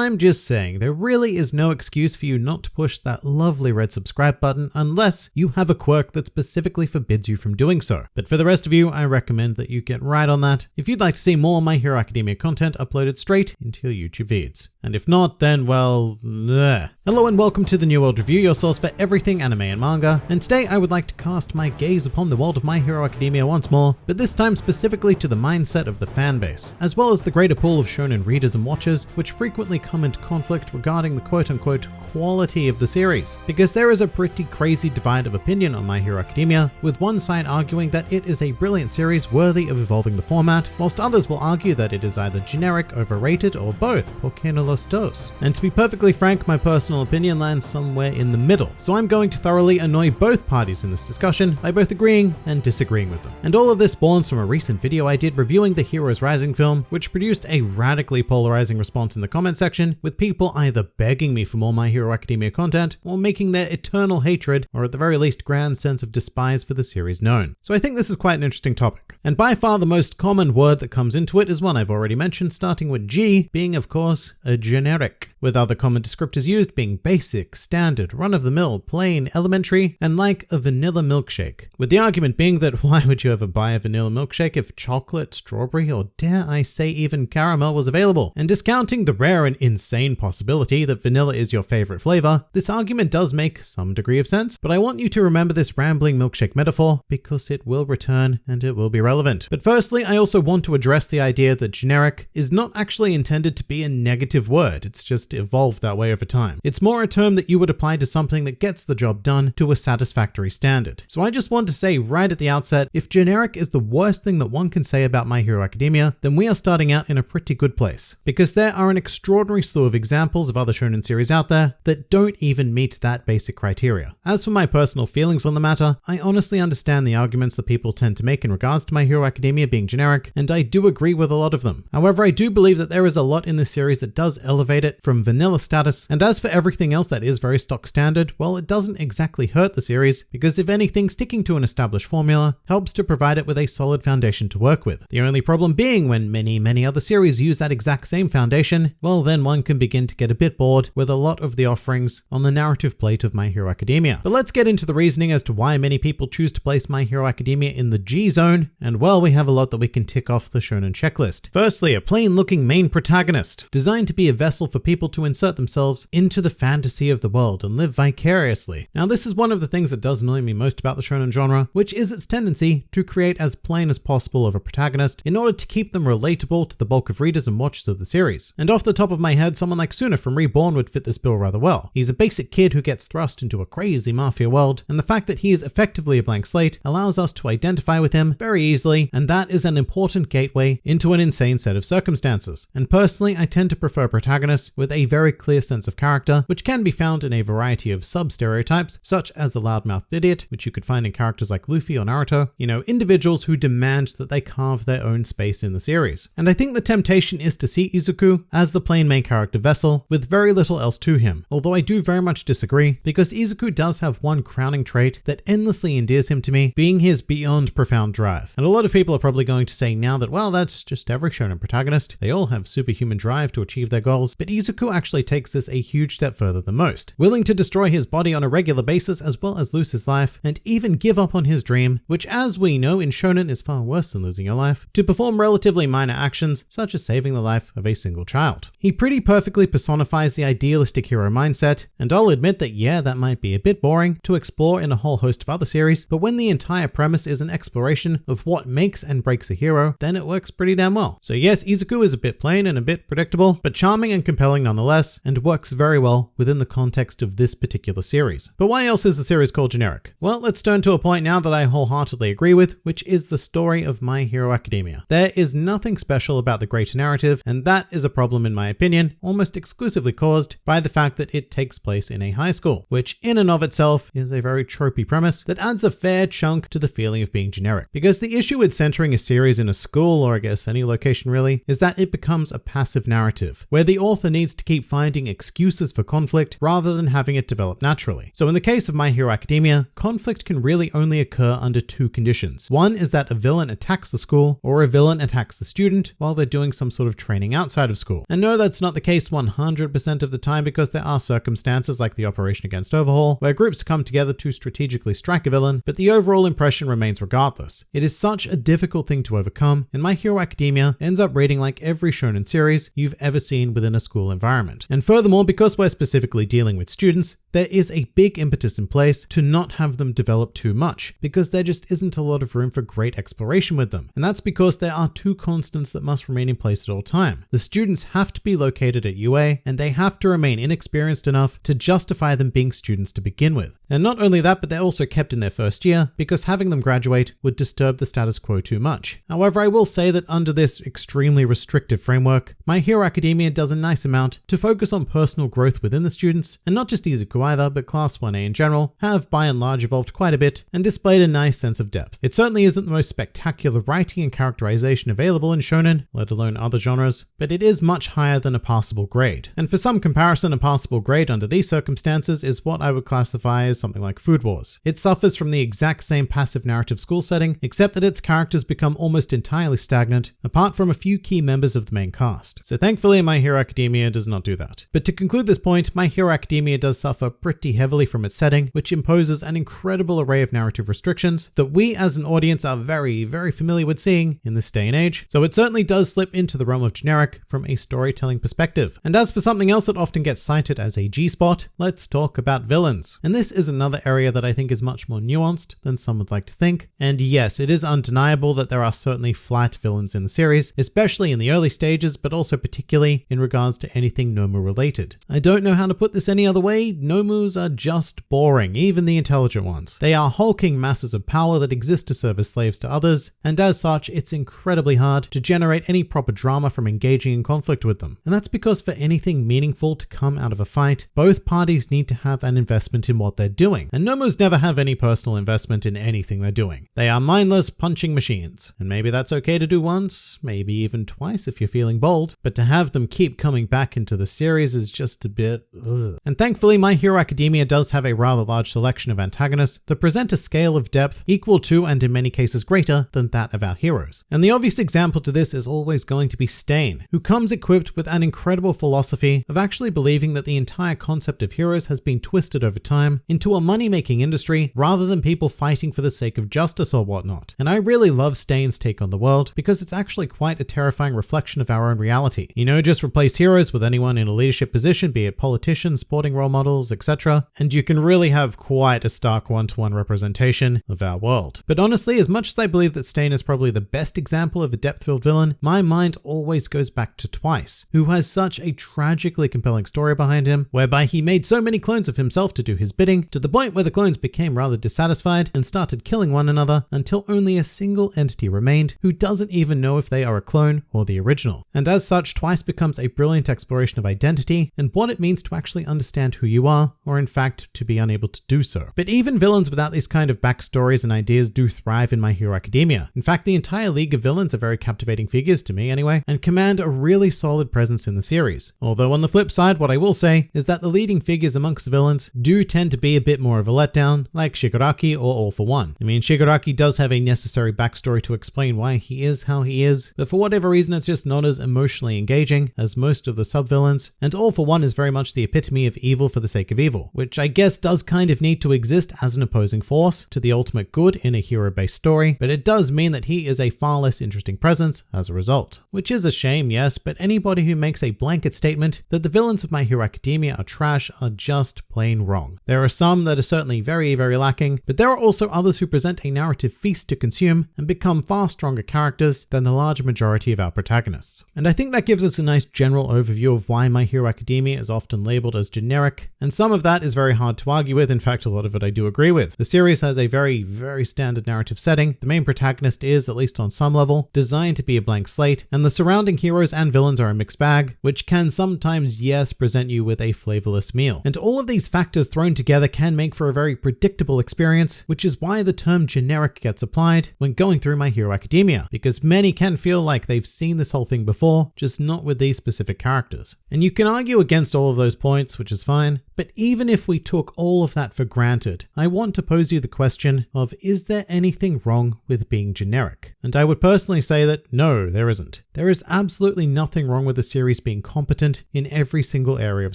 I'm just saying, there really is no excuse for you not to push that lovely red subscribe button unless you have a quirk that specifically forbids you from doing so. But for the rest of you, I recommend that you get right on that if you'd like to see more My Hero Academia content uploaded straight into your YouTube feeds. And if not, then well, bleh. Hello and welcome to the New World Review, your source for everything anime and manga. And today I would like to cast my gaze upon the world of My Hero Academia once more, but this time specifically to the mindset of the fanbase, as well as the greater pool of shonen readers and watchers, which frequently come into conflict regarding the quote-unquote quality of the series. Because there is a pretty crazy divide of opinion on My Hero Academia, with one side arguing that it is a brilliant series worthy of evolving the format, whilst others will argue that it is either generic, overrated, or both, porque no los dos. And to be perfectly frank, my personal opinion lands somewhere in the middle, so I'm going to thoroughly annoy both parties in this discussion by both agreeing and disagreeing with them. And all of this spawns from a recent video I did reviewing the Heroes Rising film, which produced a radically polarizing response in the comment section, with people either begging me for more My Hero Academia content, or making their eternal hatred, or at the very least grand sense of despise for the series known. So I think this is quite an interesting topic. And by far the most common word that comes into it is one I've already mentioned, starting with G, being of course a generic, with other common descriptors used being basic, standard, run-of-the-mill, plain, elementary, and like a vanilla milkshake. With the argument being that why would you ever buy a vanilla milkshake if chocolate, strawberry, or dare I say even caramel was available? And discounting the rare and insane possibility that vanilla is your favorite flavor, this argument does make some degree of sense, but I want you to remember this rambling milkshake metaphor because it will return and it will be relevant. But firstly, I also want to address the idea that generic is not actually intended to be a negative word. It's just evolved that way over time. It's more a term that you would apply to something that gets the job done to a satisfactory standard. So I just want to say right at the outset, if generic is the worst thing that one can say about My Hero Academia, then we are starting out in a pretty good place, because there are an extraordinary slew of examples of other shonen series out there that don't even meet that basic criteria. As for my personal feelings on the matter, I honestly understand the arguments that people tend to make in regards to My Hero Academia being generic, and I do agree with a lot of them. However, I do believe that there is a lot in this series that does elevate it from vanilla status, and as for everything else that is very stock standard, well, it doesn't exactly hurt the series, because if anything, sticking to an established formula helps to provide it with a solid foundation to work with. The only problem being when many other series use that exact same foundation, well then one can begin to get a bit bored with a lot of the offerings on the narrative plate of My Hero Academia. But let's get into the reasoning as to why many people choose to place My Hero Academia in the G zone, and well, we have a lot that we can tick off the shonen checklist. Firstly, a plain looking main protagonist, designed to be a vessel for people to insert themselves into the fantasy of the world and live vicariously. Now this is one of the things that does annoy me most about the shonen genre, which is its tendency to create as plain as possible of a protagonist in order to keep them relatable to the bulk of readers and watchers of the series. And off the top of my head, someone like Suna from Reborn would fit this bill rather well. He's a basic kid who gets thrust into a crazy mafia world, and the fact that he is effectively a blank slate allows us to identify with him very easily, and that is an important gateway into an insane set of circumstances. And personally, I tend to prefer protagonists with a very clear sense of character, which can be found in a variety of sub-stereotypes, such as the loudmouthed idiot, which you could find in characters like Luffy or Naruto, individuals who demand that they carve their own space in the series. And I think the temptation is to see Izuku as the plain main character vessel, with very little else to him, although I do very much disagree, because Izuku does have one crowning trait that endlessly endears him to me, being his beyond profound drive. And a lot of people are probably going to say now that, well, that's just every shonen protagonist, they all have superhuman drive to achieve their goals, but Izuku actually takes this a huge step further than most, willing to destroy his body on a regular basis as well as lose his life, and even give up on his dream, which as we know in shonen is far worse than losing your life, to perform relatively minor actions such as saving the life of a single child. He pretty perfectly personifies the idealistic hero mindset, and I'll admit that yeah, that might be a bit boring to explore in a whole host of other series, but when the entire premise is an exploration of what makes and breaks a hero, then it works pretty damn well. So yes, Izuku is a bit plain and a bit predictable, but charming and compelling nonetheless, and works very well within the context of this particular series. But why else is the series called generic? Well, let's turn to a point now that I wholeheartedly agree with, which is the story of My Hero Academia. There is nothing special about the greater narrative, and that is a problem in my opinion, almost exclusively caused by the fact that it takes place in a high school, which in and of itself is a very tropey premise that adds a fair chunk to the feeling of being generic. Because the issue with centering a series in a school, or I guess any location really, is that it becomes a passive narrative, where where the author needs to keep finding excuses for conflict rather than having it develop naturally. So in the case of My Hero Academia, conflict can really only occur under two conditions. One is that a villain attacks the school, or a villain attacks the student while they're doing some sort of training outside of school. And no, that's not the case 100% of the time, because there are circumstances like the Operation Against Overhaul, where groups come together to strategically strike a villain, but the overall impression remains regardless. It is such a difficult thing to overcome, and My Hero Academia ends up reading like every shonen series you've ever seen within a school environment. And furthermore, because we're specifically dealing with students, there is a big impetus in place to not have them develop too much, because there just isn't a lot of room for great exploration with them. And that's because there are two constants that must remain in place at all time. The students have to be located at UA, and they have to remain inexperienced enough to justify them being students to begin with. And not only that, but they're also kept in their first year, because having them graduate would disturb the status quo too much. However, I will say that under this extremely restrictive framework, My Hero Academia does a nice amount to focus on personal growth within the students, and not just Izuku either, but Class 1A in general have by and large evolved quite a bit and displayed a nice sense of depth. It certainly isn't the most spectacular writing and characterization available in shonen, let alone other genres, but it is much higher than a passable grade. And for some comparison, a passable grade under these circumstances is what I would classify as something like Food Wars. It suffers from the exact same passive narrative school setting, except that its characters become almost entirely stagnant, apart from a few key members of the main cast. So thankfully, My Hero Academia does not do that. But to conclude this point, My Hero Academia does suffer pretty heavily from its setting, which imposes an incredible array of narrative restrictions that we as an audience are very, very familiar with seeing in this day and age. So it certainly does slip into the realm of generic from a storytelling perspective. And as for something else that often gets cited as a G-spot, let's talk about villains. And this is another area that I think is much more nuanced than some would like to think. And yes, it is undeniable that there are certainly flat villains in the series, especially in the early stages, but also particularly in regards to anything Nomu related. I don't know how to put this any other way. Nomus are just boring, even the intelligent ones. They are hulking masses of power that exist to serve as slaves to others, and as such, it's incredibly hard to generate any proper drama from engaging in conflict with them. And that's because for anything meaningful to come out of a fight, both parties need to have an investment in what they're doing. And Nomus never have any personal investment in anything they're doing. They are mindless punching machines. And maybe that's okay to do once, maybe even twice if you're feeling bold, but to have them keep coming back into the series is just a bit ugh. And thankfully, My Hero Academia does have a rather large selection of antagonists that present a scale of depth equal to, and in many cases greater than, that of our heroes. And the obvious example to this is always going to be Stain, who comes equipped with an incredible philosophy of actually believing that the entire concept of heroes has been twisted over time into a money-making industry rather than people fighting for the sake of justice or whatnot. And I really love Stain's take on the world because it's actually quite a terrifying reflection of our own reality. You know, just replace heroes with anyone in a leadership position, be it politicians, sporting role models, etc., and you can really have quite a stark one-to-one representation of our world. But honestly, as much as I believe that Stain is probably the best example of a depth-filled villain, my mind always goes back to Twice, who has such a tragically compelling story behind him, whereby he made so many clones of himself to do his bidding, to the point where the clones became rather dissatisfied and started killing one another until only a single entity remained, who doesn't even know if they are a clone or the original. And as such, Twice becomes a brilliant exploration of identity and what it means to actually understand who you are, or in fact, to be unable to do so. But even villains without these kind of backstories and ideas do thrive in My Hero Academia. In fact, the entire league of villains are very captivating figures, to me anyway, and command a really solid presence in the series. Although on the flip side, what I will say is that the leading figures amongst the villains do tend to be a bit more of a letdown, like Shigaraki or All for One. I mean, Shigaraki does have a necessary backstory to explain why he is how he is, but for whatever reason it's just not as emotionally engaging as most of the sub-villains, and All for One is very much the epitome of evil for the sake of evil, which I guess does kind of need to exist as an opposing force to the ultimate good in a hero-based story, but it does mean that he is a far less interesting presence as a result. Which is a shame, yes, but anybody who makes a blanket statement that the villains of My Hero Academia are trash are just plain wrong. There are some that are certainly very, very lacking, but there are also others who present a narrative feast to consume and become far stronger characters than the large majority of our protagonists. And I think that gives us a nice general overview of why My Hero Academia is often labeled as generic, and some some of that is very hard to argue with. In fact, a lot of it I do agree with. The series has a very, very standard narrative setting. The main protagonist is, at least on some level, designed to be a blank slate, and the surrounding heroes and villains are a mixed bag, which can sometimes, yes, present you with a flavorless meal. And all of these factors thrown together can make for a very predictable experience, which is why the term generic gets applied when going through My Hero Academia, because many can feel like they've seen this whole thing before, just not with these specific characters. And you can argue against all of those points, which is fine, but even if we took all of that for granted, I want to pose you the question of, is there anything wrong with being generic? And I would personally say that no, there isn't. There is absolutely nothing wrong with the series being competent in every single area of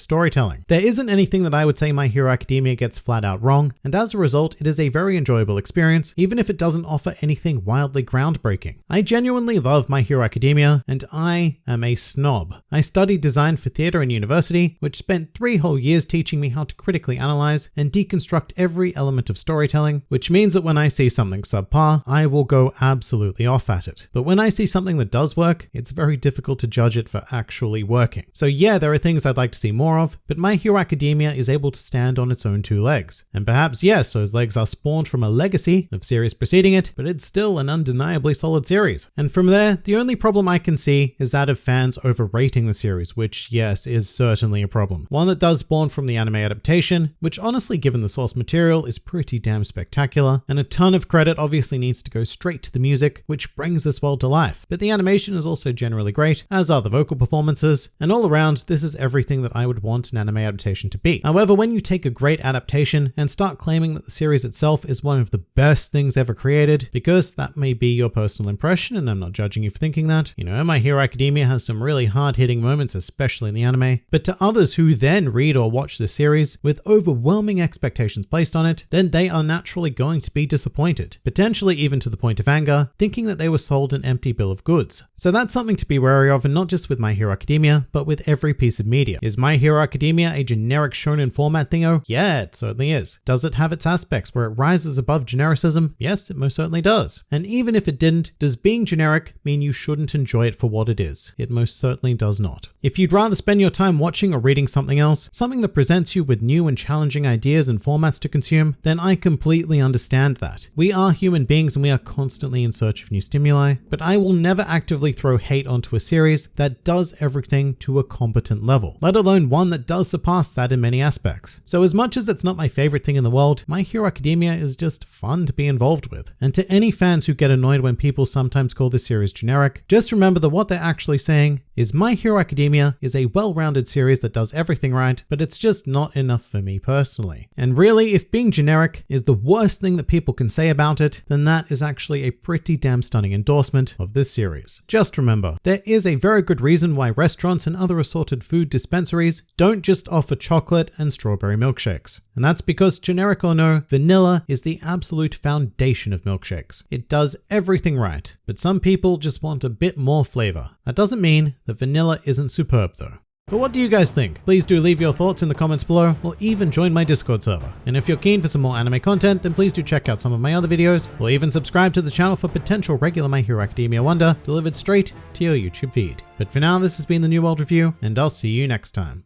storytelling. There isn't anything that I would say My Hero Academia gets flat out wrong, and as a result, it is a very enjoyable experience, even if it doesn't offer anything wildly groundbreaking. I genuinely love My Hero Academia, and I am a snob. I studied design for theater in university, which spent 3 whole years teaching me how to critically analyze and deconstruct every element of storytelling, which means that when I see something subpar, I will go absolutely off at it. But when I see something that does work, it's very difficult to judge it for actually working. So yeah, there are things I'd like to see more of, but My Hero Academia is able to stand on its own 2 legs. And perhaps yes, those legs are spawned from a legacy of series preceding it, but it's still an undeniably solid series. And from there, the only problem I can see is that of fans overrating the series, which yes, is certainly a problem. One that does spawn from the anime adaptation, which honestly given the source material is pretty damn spectacular, and a ton of credit obviously needs to go straight to the music, which brings this world to life. But the animation is also generally great, as are the vocal performances, and all around, this is everything that I would want an anime adaptation to be. However, when you take a great adaptation and start claiming that the series itself is one of the best things ever created, because that may be your personal impression, and I'm not judging you for thinking that, you know, My Hero Academia has some really hard-hitting moments, especially in the anime, but to others who then read or watch the series with overwhelming expectations placed on it, then they are naturally going to be disappointed, potentially even to the point of anger, thinking that they were sold an empty bill of goods. So that's something to be wary of, and not just with My Hero Academia, but with every piece of media. Is My Hero Academia a generic shonen format thingo? Yeah, it certainly is. Does it have its aspects where it rises above genericism? Yes, it most certainly does. And even if it didn't, does being generic mean you shouldn't enjoy it for what it is? It most certainly does not. If you'd rather spend your time watching or reading something else, something that presents you with new and challenging ideas and formats to consume, then I completely understand that. We are human beings and we are constantly in search of new stimuli, but I will never actively throw hate onto a series that does everything to a competent level, let alone one that does surpass that in many aspects. So as much as it's not my favorite thing in the world, My Hero Academia is just fun to be involved with. And to any fans who get annoyed when people sometimes call this series generic, just remember that what they're actually saying is My Hero Academia is a well-rounded series that does everything right, but it's just not enough for me personally. And really, if being generic is the worst thing that people can say about it, then that is actually a pretty damn stunning endorsement of this series. Just remember, there is a very good reason why restaurants and other assorted food dispensaries don't just offer chocolate and strawberry milkshakes. And that's because, generic or no, vanilla is the absolute foundation of milkshakes. It does everything right, but some people just want a bit more flavor. That doesn't mean that vanilla isn't superb though. But what do you guys think? Please do leave your thoughts in the comments below, or even join my Discord server. And if you're keen for some more anime content, then please do check out some of my other videos, or even subscribe to the channel for potential regular My Hero Academia wonder delivered straight to your YouTube feed. But for now, this has been the New World Review, and I'll see you next time.